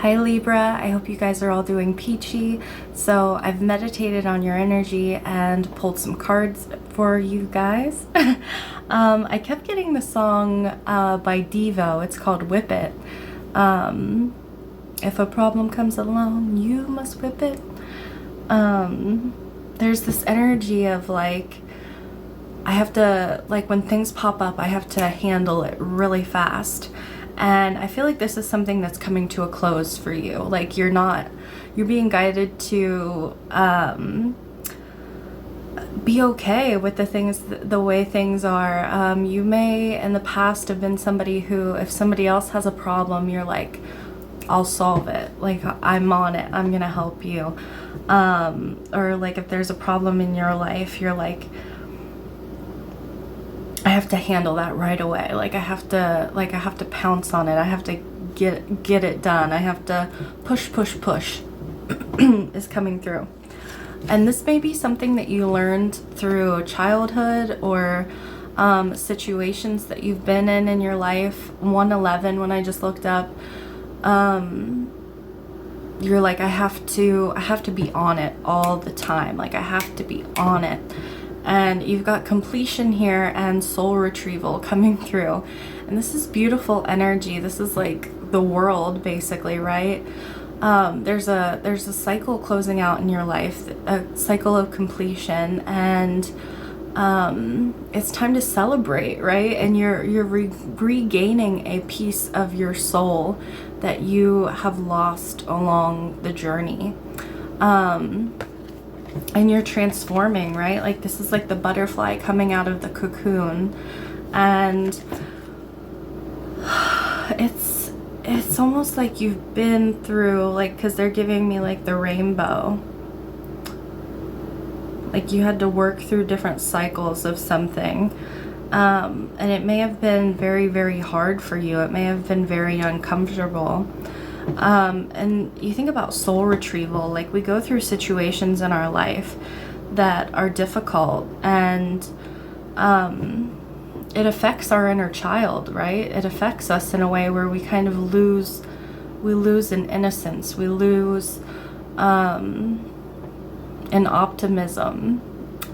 Hi Libra, I hope you guys are all doing peachy. So I've meditated on your energy and pulled some cards for you guys. I kept getting the song by Devo. It's called Whip It. If a problem comes along, you must whip it. There's this energy of like, I have to, like when things pop up, I have to handle it really fast. And I feel like this is something that's coming to a close for you. Like you're being guided to be okay with the things, the way things are. You may in the past have been somebody who, if somebody else has a problem, you're like, I'll solve it. Like I'm on it. I'm gonna help you. Or like if there's a problem in your life, you're like, I have to handle that right away. Like I have to pounce on it. I have to get it done. I have to push is coming through. And this may be something that you learned through childhood or situations that you've been in your life. 111 when I just looked up, you're like, I have to be on it all the time. Like I have to be on it. And you've got completion here and soul retrieval coming through. And this is beautiful energy. This is like the world basically, right? There's a cycle closing out in your life, a cycle of completion, and it's time to celebrate, right? And you're regaining a piece of your soul that you have lost along the journey. And you're transforming, right? Like this is like the butterfly coming out of the cocoon, and it's almost like you've been through, like, because they're giving me like the rainbow, like you had to work through different cycles of something, and it may have been very, very hard for you. It may have been very uncomfortable. And you think about soul retrieval, like we go through situations in our life that are difficult, and it affects our inner child, right? It affects us in a way where we kind of lose in innocence, we lose in optimism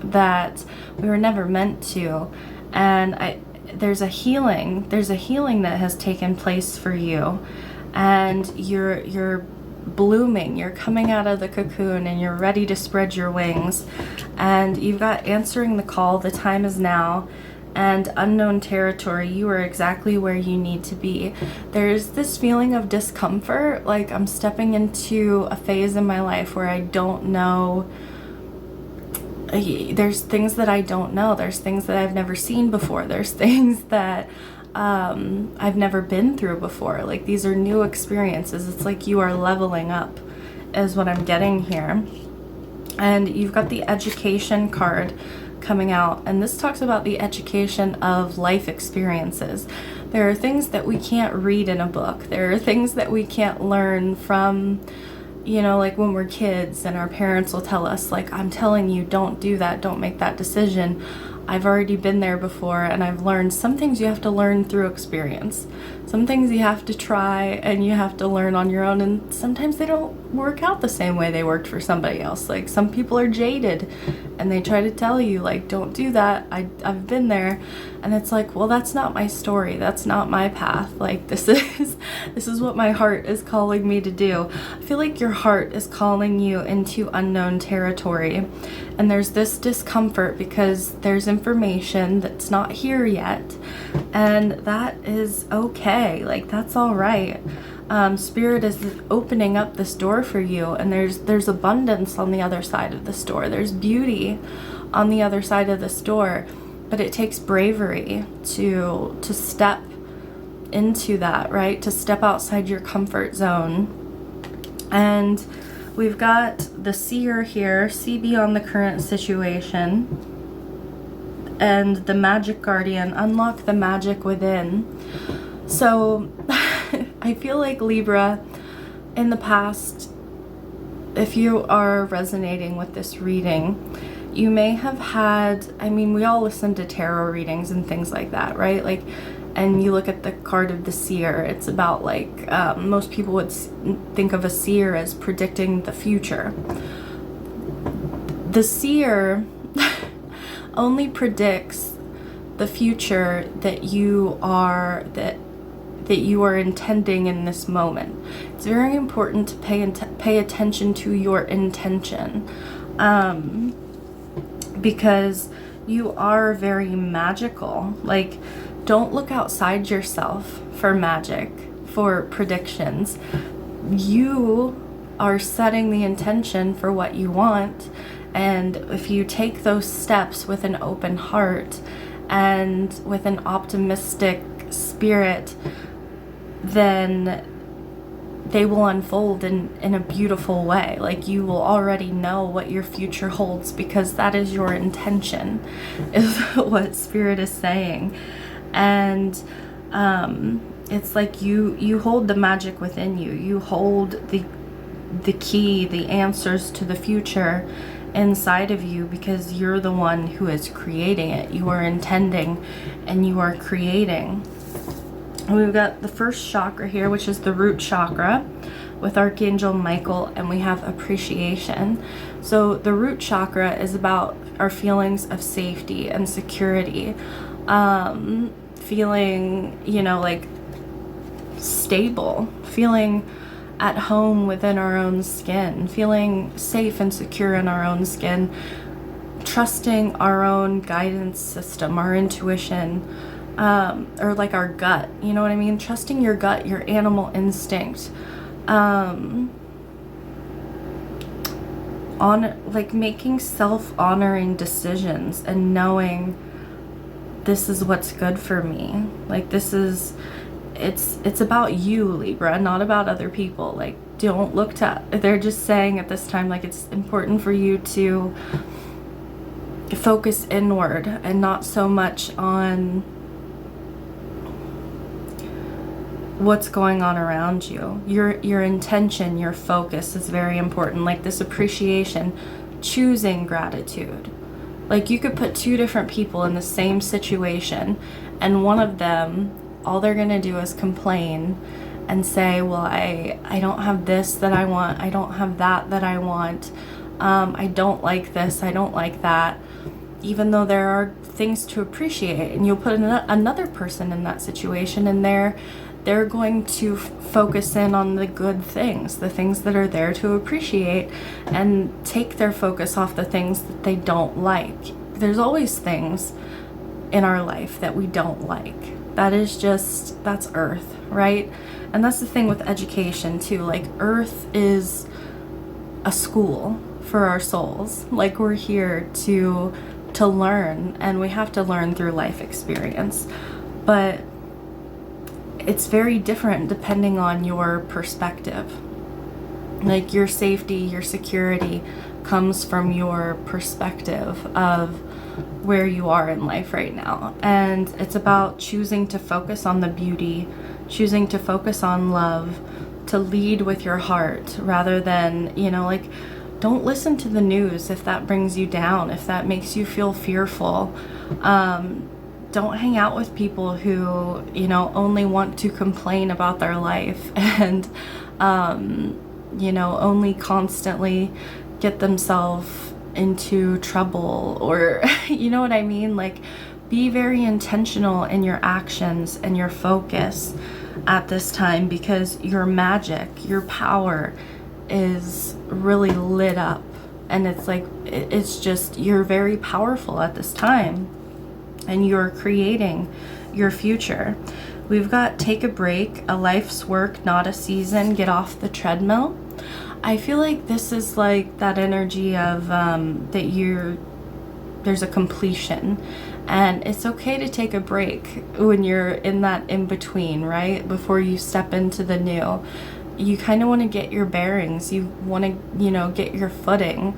that we were never meant to. And there's a healing that has taken place for you. And you're blooming, you're coming out of the cocoon, and you're ready to spread your wings. And you've got answering the call, the time is now, and unknown territory. You are exactly where you need to be. There's this feeling of discomfort, like I'm stepping into a phase in my life where I don't know. There's things that I don't know. There's things that I've never seen before. There's things that I've never been through before. Like these are new experiences. It's like you are leveling up is what I'm getting here. And you've got the education card coming out, and this talks about the education of life experiences. There are things that we can't read in a book. There are things that we can't learn from, you know, like when we're kids and our parents will tell us, like, I'm telling you, don't do that, don't make that decision. I've already been there before, and I've learned some things you have to learn through experience. Some things you have to try and you have to learn on your own, and sometimes they don't work out the same way they worked for somebody else. Like some people are jaded and they try to tell you, like, don't do that. I've been there. And it's like, well, that's not my story. That's not my path. Like this is what my heart is calling me to do. I feel like your heart is calling you into unknown territory. And there's this discomfort because there's information that's not here yet. And that is okay. Like that's all right. Spirit is opening up this door for you, and there's abundance on the other side of this door. There's beauty on the other side of this door, but it takes bravery to step into that, right? To step outside your comfort zone. And we've got the seer here, see beyond the current situation, and the magic guardian, unlock the magic within. So I feel like Libra, in the past, if you are resonating with this reading, you may have had, I mean, we all listen to tarot readings and things like that, right? Like and you look at the card of the seer, it's about like, most people would think of a seer as predicting the future. The seer only predicts the future that you are intending in this moment. It's very important to pay attention to your intention, because you are very magical. Like, don't look outside yourself for magic, for predictions. You are setting the intention for what you want, and if you take those steps with an open heart and with an optimistic spirit, then they will unfold in a beautiful way. Like, you will already know what your future holds, because that is your intention, is what Spirit is saying. And it's like you hold the magic within you. You hold the key, the answers to the future inside of you, because you're the one who is creating it. You are intending and you are creating. And we've got the first chakra here, which is the root chakra with Archangel Michael, and we have appreciation. So the root chakra is about our feelings of safety and security, feeling, like stable, feeling at home within our own skin, feeling safe and secure in our own skin, trusting our own guidance system, our intuition, or like our gut, you know what I mean? Trusting your gut, your animal instinct, making self-honoring decisions and knowing this is what's good for me. Like, it's about you, Libra, not about other people. Like, don't look to, they're just saying at this time, like, it's important for you to focus inward and not so much on what's going on around you. Your intention, your focus is very important. Like this appreciation, choosing gratitude. Like, you could put two different people in the same situation, and one of them, all they're gonna do is complain and say, well, I don't have this that I want, I don't have that I want, I don't like this, I don't like that, even though there are things to appreciate. And you'll put another person in that situation, and they're going to focus in on the good things, the things that are there to appreciate, and take their focus off the things that they don't like. There's always things in our life that we don't like. That's Earth, right? And that's the thing with education too. Like, Earth is a school for our souls. Like, we're here to learn, and we have to learn through life experience. But it's very different depending on your perspective. Like, your safety, your security comes from your perspective of where you are in life right now. And it's about choosing to focus on the beauty, choosing to focus on love, to lead with your heart rather than, don't listen to the news if that brings you down, if that makes you feel fearful. Don't hang out with people who, only want to complain about their life and, only constantly get themselves into trouble, or, you know what I mean? Like, be very intentional in your actions and your focus at this time, because your magic, your power is really lit up. And it's like, it's just, you're very powerful at this time. And you're creating your future. We've got take a break, a life's work, not a season, get off the treadmill. I feel like this is like that energy of there's a completion, and it's okay to take a break when you're in that in between, right? Before you step into the new. You kind of want to get your bearings. You want to, get your footing.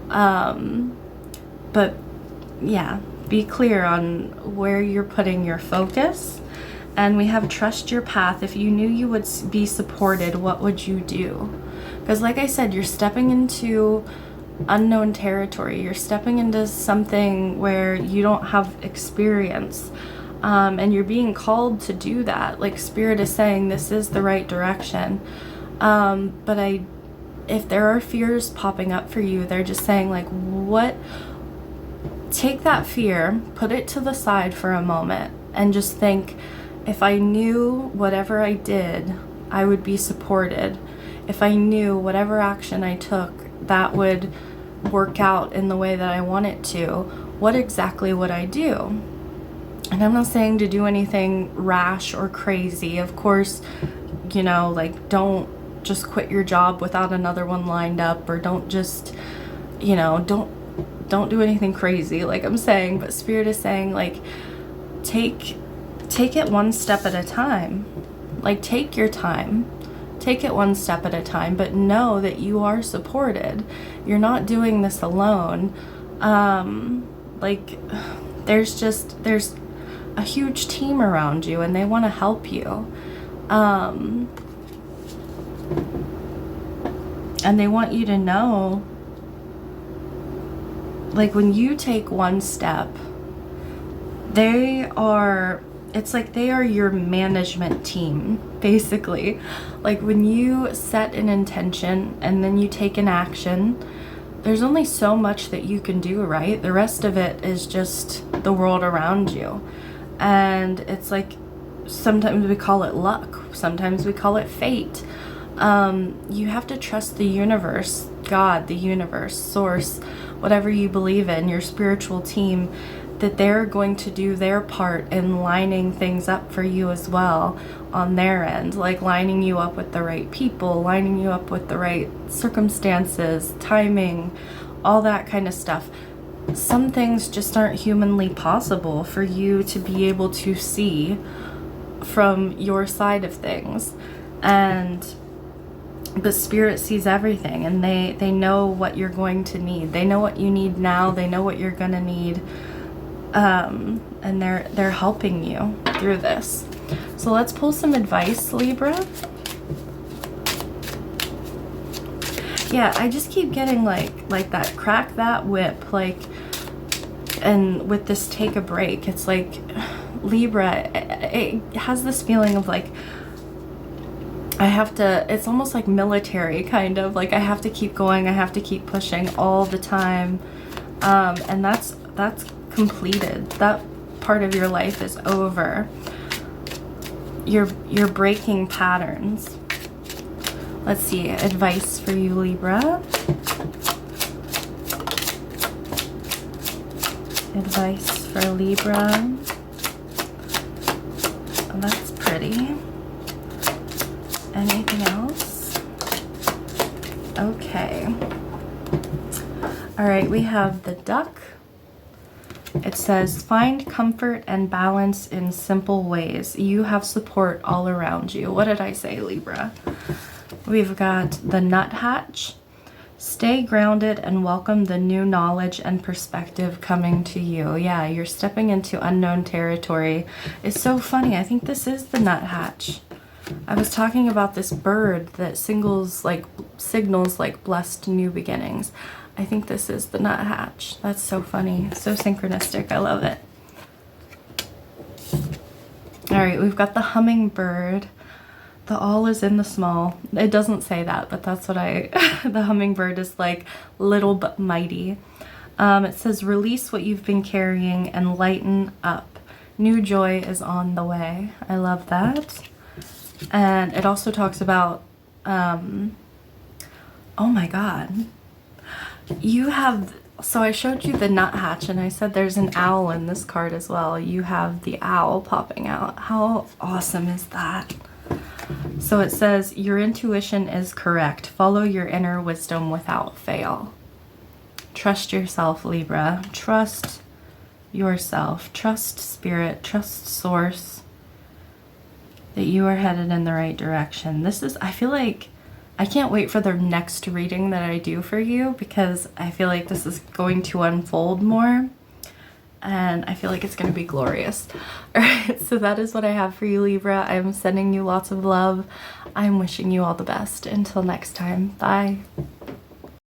But yeah. Be clear on where you're putting your focus. And we have trust your path. If you knew you would be supported, what would you do? Because like I said, you're stepping into unknown territory. You're stepping into something where you don't have experience. And you're being called to do that. Like, Spirit is saying this is the right direction. But if there are fears popping up for you, they're just saying, like, take that fear, put it to the side for a moment, and just think, if I knew whatever I did, I would be supported. If I knew whatever action I took, that would work out in the way that I want it to, what exactly would I do? And I'm not saying to do anything rash or crazy. Of course, you know, like, don't just quit your job without another one lined up, or don't just, you know, don't do anything crazy, like I'm saying. But Spirit is saying, like, take it one step at a time. Like, take your time. Take it one step at a time, but know that you are supported. You're not doing this alone. Like, there's a huge team around you, and they want to help you. And they want you to know, like, when you take one step, it's like they are your management team, basically. Like, when you set an intention and then you take an action, there's only so much that you can do, right? The rest of it is just the world around you. And it's like, sometimes we call it luck, sometimes we call it fate. You have to trust the universe, God, the universe, source, whatever you believe in, your spiritual team, that they're going to do their part in lining things up for you as well on their end, like lining you up with the right people, lining you up with the right circumstances, timing, all that kind of stuff. Some things just aren't humanly possible for you to be able to see from your side of things. But Spirit sees everything, and they know what you're going to need. They know what you need now. They know what you're going to need. And they're helping you through this. So let's pull some advice, Libra. Yeah, I just keep getting like that crack that whip, like, and with this take a break, it's like, Libra, it has this feeling of like, it's almost like military, kind of like, I have to keep going, I have to keep pushing all the time. And that's completed. That part of your life is over. You're breaking patterns. Let's see, advice for you, Libra. Advice for Libra. Oh, that's pretty. Anything else? Okay. All right, we have the duck. It says, find comfort and balance in simple ways. You have support all around you. What did I say, Libra? We've got the nuthatch. Stay grounded and welcome the new knowledge and perspective coming to you. Yeah, you're stepping into unknown territory. It's so funny. I think this is the nuthatch. I was talking about this bird that signals like blessed new beginnings. I think this is the nuthatch. That's so funny. So synchronistic. I love it. All right, we've got the hummingbird. The all is in the small. It doesn't say that, but that's what the hummingbird is like, little but mighty. It says, release what you've been carrying and lighten up. New joy is on the way. I love that. And it also talks about, oh my God. So I showed you the nuthatch, and I said there's an owl in this card as well. You have the owl popping out. How awesome is that? So it says, your intuition is correct. Follow your inner wisdom without fail. Trust yourself, Libra. Trust yourself. Trust Spirit. Trust Source. That you are headed in the right direction. I feel like, I can't wait for the next reading that I do for you, because I feel like this is going to unfold more. And I feel like it's going to be glorious. All right, so that is what I have for you, Libra. I'm sending you lots of love. I'm wishing you all the best. Until next time, bye.